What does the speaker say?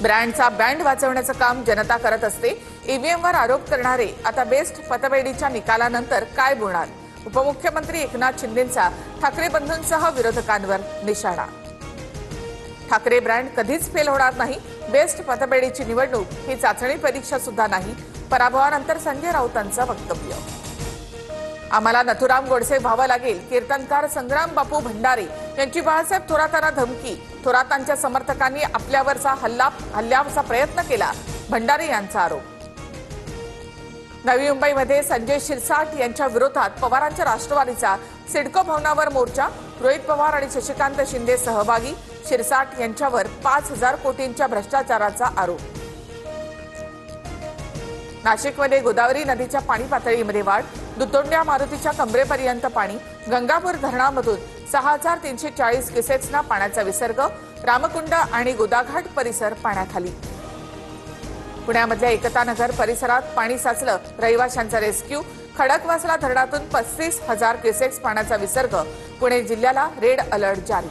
ब्रँडचा band वाजवण्याचं काम जनता करत असते। ईव्हीएमवर आरोप करणारे आता बेस्ट पतपेढीच्या निकालानंतर काय बोलणार? उपमुख्यमंत्री एकनाथ शिंदेंचा ठाकरे बंधूंसह विरोधकांवर निशाणा। ठाकरे ब्रँड कधीच फेल होणार नाही। बेस्ट पतपेढीची निवडणूक ही चाचणी परीक्षा सुद्धा नाही। पराभवानंतर संजय राऊतांचं वक्तव्य। आम्हाला नथुराम गोडसे व्हावं लागेल। कीर्तनकार संग्राम बापू भंडारे यांची बाळासाहेब थोरातांना धमकी। थोरातांच्या समर्थकांनी आपल्यावरचा हल्ल्याचा प्रयत्न केला, भंडारे यांचा आरोप। नवी मुंबईमध्ये संजय शिरसाट यांच्या विरोधात पवारांच्या राष्ट्रवादीचा सिडको भवनावर मोर्चा। रोहित पवार आणि शशिकांत शिंदे सहभागी। शिरसाट यांच्यावर 5,000 कोटींच्या भ्रष्टाचाराचा आरोप। नाशिकमध्ये गोदावरी नदीच्या पाणी पातळीमध्ये वाढ। दुतोंड्या मारुतीच्या कमरेपर्यंत पाणी। गंगापूर धरणामधून 6,340 क्युसेक्सना पाण्याचा विसर्ग। रामकुंड आणि गोदाघाट परिसर पाण्याखाली। पुण्यामधल्या एकतानगर परिसरात पाणी साचलं, रहिवाशांचा रेस्क्यू। खडकवासला धरणातून 35,000 क्युसेक्स पाण्याचा विसर्ग। पुणे जिल्ह्याला रेड अलर्ट जारी।